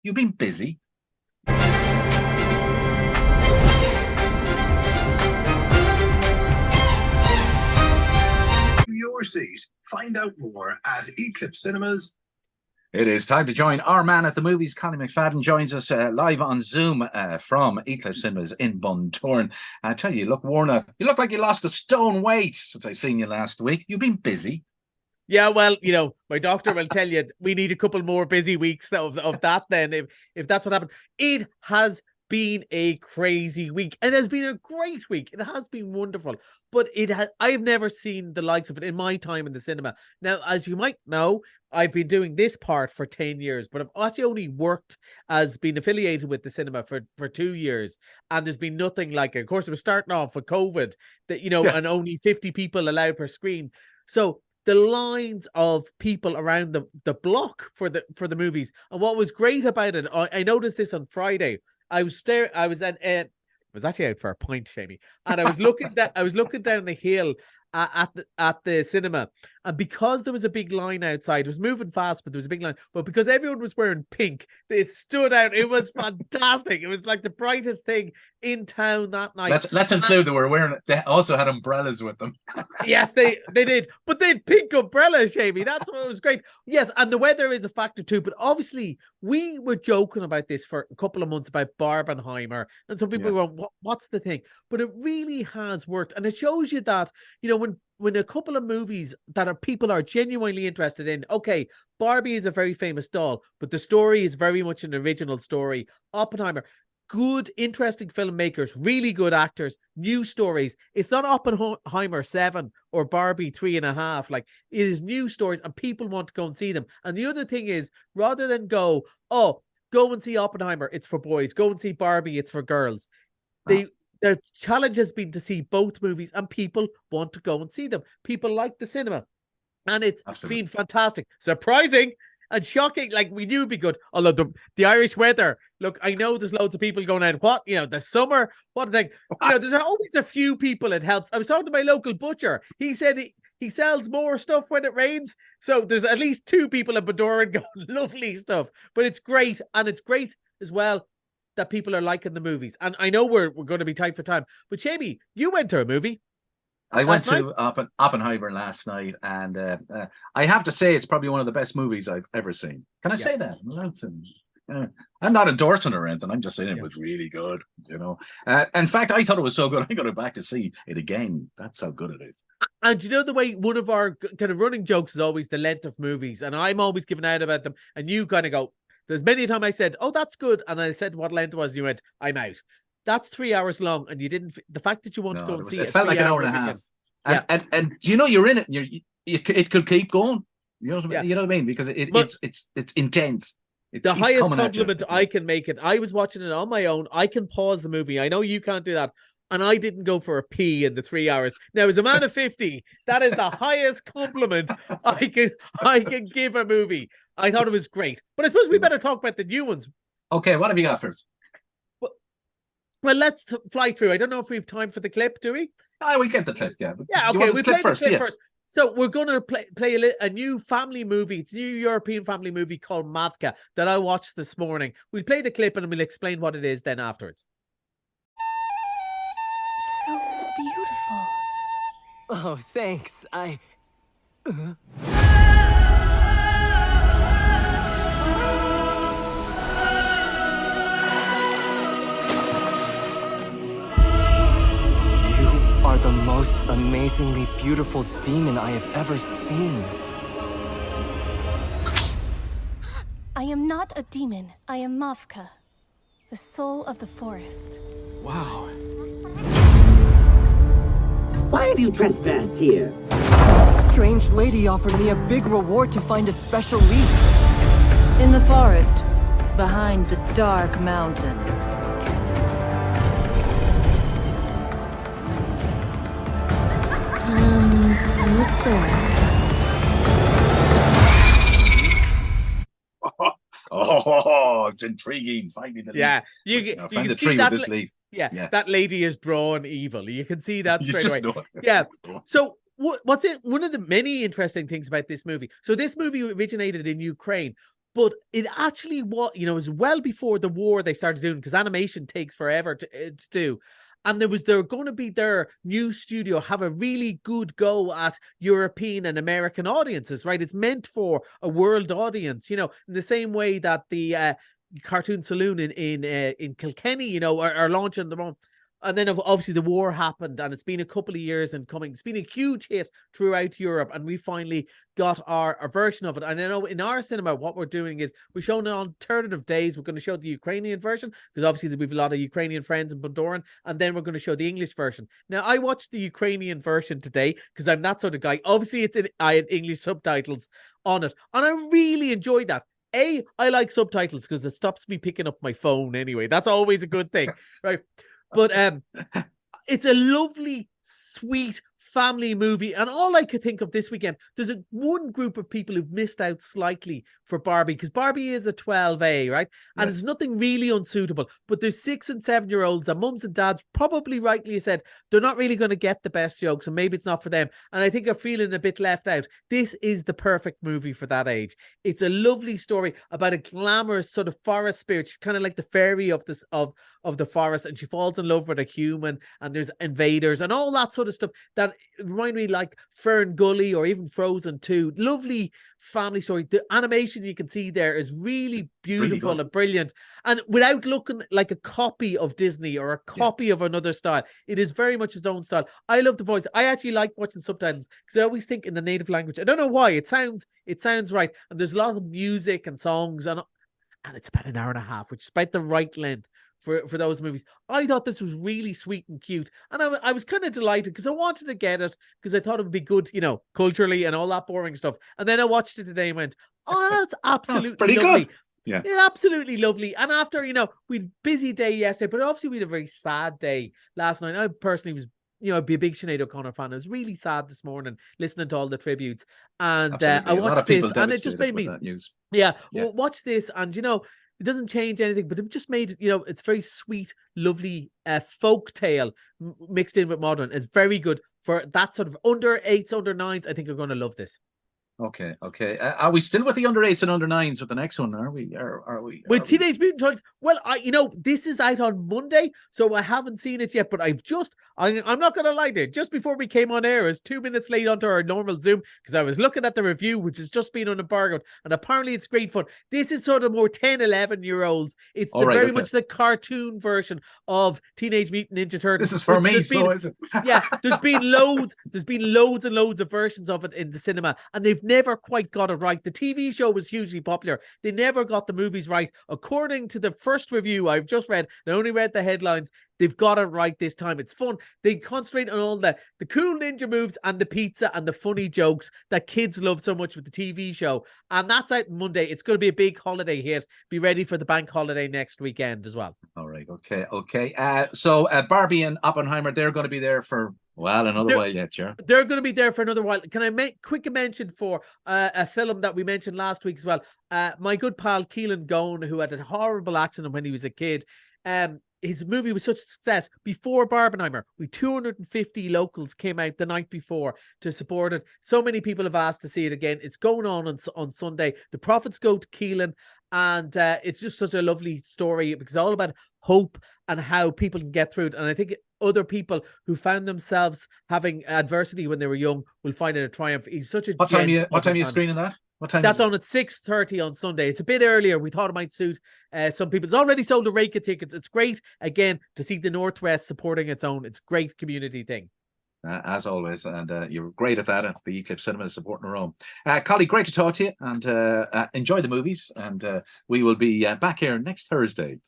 You've been busy. Your seat. Find out more at Eclipse Cinemas. It is time to join our man at the movies. Collie McFadden joins us live on Zoom from Eclipse Cinemas in Buntorn. I tell you, you look worn out. You look like you lost a stone weight since I seen you last week. You've been busy. Yeah, well, my doctor will tell you we need a couple more busy weeks of that then, if that's what happened. It has been a crazy week. It has been a great week. It has been wonderful. But I've never seen the likes of it in my time in the cinema. Now, as you might know, I've been doing this part for 10 years, but I've actually only worked as being affiliated with the cinema for 2 years. And there's been nothing like it. Of course, it was starting off with COVID that, and only 50 people allowed per screen. So the lines of people around the block for the movies. And what was great about it, I noticed this on Friday. I was actually out for a pint, Seamie, and I was looking down the hill at the cinema, and because there was a big line outside, it was moving fast, but there was a big line. But because everyone was wearing pink, it stood out. It was fantastic. It was like the brightest thing in town that night. Let's include that we're wearing. They also had umbrellas with them. Yes, they did, but they had pink umbrellas, Seamie. That's what was great. Yes, and the weather is a factor too. But obviously, we were joking about this for a couple of months about Barbenheimer, and some people were going, "What's the thing?" But it really has worked, and it shows you that when a couple of movies that people are genuinely interested in. Okay, Barbie is a very famous doll, but the story is very much an original story. Oppenheimer. Good, interesting filmmakers, really good actors, new stories. It's not Oppenheimer 7 or Barbie 3.5. Like, it is new stories and people want to go and see them. And the other thing is, rather than go and see Oppenheimer, it's for boys. Go and see Barbie, it's for girls. Their challenge has been to see both movies and people want to go and see them. People like the cinema. And it's been fantastic. Surprising and shocking. Like, we knew it'd be good. Although the Irish weather, look, I know there's loads of people going out. What, the summer, what a thing. There's always a few people it helps. I was talking to my local butcher. He said he sells more stuff when it rains. So there's at least 2 people in Buntorn going, lovely stuff. But it's great. And it's great as well that people are liking the movies. And I know we're going to be tight for time. But Seamie, you went to a movie. I went to Oppenheimer last night, and I have to say it's probably one of the best movies I've ever seen. Can I say that? I'm not endorsing or anything. I'm just saying it was really good. In fact, I thought it was so good. I got it back to see it again. That's how good it is. And the way one of our kind of running jokes is always the length of movies, and I'm always giving out about them, and you kind of go. There's many a time I said, "Oh, that's good," and I said what length it was, and you went, "I'm out." That's 3 hours long, and you didn't. The fact that you want to go and see it felt like an hour and a half. And you're in it. It could keep going. You know what I mean? Because it's intense. The highest compliment I can make it. I was watching it on my own. I can pause the movie. I know you can't do that. And I didn't go for a pee in the 3 hours. Now, as a man of 50, that is the highest compliment I can give a movie. I thought it was great. But I suppose we better talk about the new ones. Okay, what have you got first? Well, let's fly through. I don't know if we have time for the clip, do we? We get the clip, yeah. Yeah, okay, we play the clip first. So we're going to play a new family movie. It's a new European family movie called Mavka that I watched this morning. We'll play the clip and we'll explain what it is then afterwards. So beautiful. Oh, thanks. Are the most amazingly beautiful demon I have ever seen. I am not a demon. I am Mavka, the soul of the forest. Wow. Why have you trespassed here? A strange lady offered me a big reward to find a special leaf. In the forest, behind the dark mountain. It's intriguing. Finding the leaf. You find the tree with this leaf. Yeah, that lady is drawn evil. You can see that straight away. Yeah. So what's it? One of the many interesting things about this movie. So this movie originated in Ukraine, But it actually was, you know, it was well before the war they started doing, because animation takes forever to do. And they're going to be their new studio have a really good go at European and American audiences, right? It's meant for a world audience, you know, in the same way that the Cartoon Saloon in Kilkenny, you know, are launching their own. And then obviously the war happened, and it's been a couple of years in coming. It's been a huge hit throughout Europe, and we finally got our version of it. And I know in our cinema, what we're doing is we're showing it on alternative days. We're going to show the Ukrainian version, because obviously we have a lot of Ukrainian friends in Bundoran, and then we're going to show the English version. Now, I watched the Ukrainian version today because I'm that sort of guy. Obviously, I had English subtitles on it, and I really enjoyed that. I like subtitles because it stops me picking up my phone anyway. That's always a good thing, right? But it's a lovely, sweet family movie. And all I could think of this weekend, there's one group of people who've missed out slightly for Barbie, because Barbie is a 12A, right? And there's nothing really unsuitable. But there's 6 and 7 year olds, and mums and dads probably rightly said they're not really going to get the best jokes, and maybe it's not for them. And I think they're feeling a bit left out. This is the perfect movie for that age. It's a lovely story about a glamorous sort of forest spirit, kind of like the fairy of this of the forest, and she falls in love with a human, and there's invaders and all that sort of stuff that remind me like Fern Gully or even Frozen 2. Lovely family story. The animation you can see there is really beautiful, really and brilliant, and without looking like a copy of Disney or a copy of another style. It is very much its own style. I love the voice. I actually like watching subtitles because I always think in the native language. I don't know why. It sounds right, and there's a lot of music and songs, and it's about an hour and a half, which is about the right length for those movies. I thought this was really sweet and cute, and I was kind of delighted because I wanted to get it because I thought it would be good, you know, culturally and all that boring stuff. And then I watched it today and went, oh, that's absolutely pretty lovely. Good. Yeah, it's absolutely lovely. And after, you know, we had a busy day yesterday, but obviously we had a very sad day last night. I personally was, you know, be a big Sinead O'Connor fan. I was really sad this morning listening to all the tributes, and I watched this, and it just made me watch this, and you know, it doesn't change anything, but it just made, you know, it's very sweet, lovely folk tale mixed in with modern. It's very good for that sort of under 8s, under 9s. I think you're going to love this. Okay. Are we still with the under 8s and under 9s with the next one? Are we? Are we? With Teenage Mutant Ninja Turtles? Well, you know, this is out on Monday, so I haven't seen it yet. But I'm not going to lie there. Just before we came on air, I was 2 minutes late onto our normal Zoom because I was looking at the review, which has just been unembargoed, and apparently it's great fun. This is sort of more 10, 11-year-olds. It's very much the cartoon version of Teenage Mutant Ninja Turtles. This is for me, so is it? Yeah, there's been loads and loads of versions of it in the cinema, and they've never quite got it right. The TV show was hugely popular. They never got the movies right. According to the first review I've just read, I only read the headlines, they've got it right this time. It's fun. They concentrate on all the cool ninja moves and the pizza and the funny jokes that kids love so much with the TV show. And that's out Monday. It's going to be a big holiday hit. Be ready for the bank holiday next weekend as well. All right. Okay. So Barbie and Oppenheimer, they're going to be there for another while yet, sure. They're going to be there for another while. Can I make quick mention for a film that we mentioned last week as well? My good pal Cealán Goan, who had a horrible accident when he was a kid. His movie was such a success. Before Barbenheimer, 250 locals came out the night before to support it. So many people have asked to see it again. It's going on Sunday. The profits go to Cealán, and it's just such a lovely story because it's all about hope and how people can get through it. And I think other people who found themselves having adversity when they were young will find it a triumph. He's such a What time are you screening that? What time? That's on at 6:30 on Sunday. It's a bit earlier. We thought it might suit some people. It's already sold a rake of tickets. It's great, again, to see the Northwest supporting its own. It's a great community thing. As always, and you're great at that. At the Eclipse Cinema is supporting our own. Collie, great to talk to you, and enjoy the movies. And we will be back here next Thursday.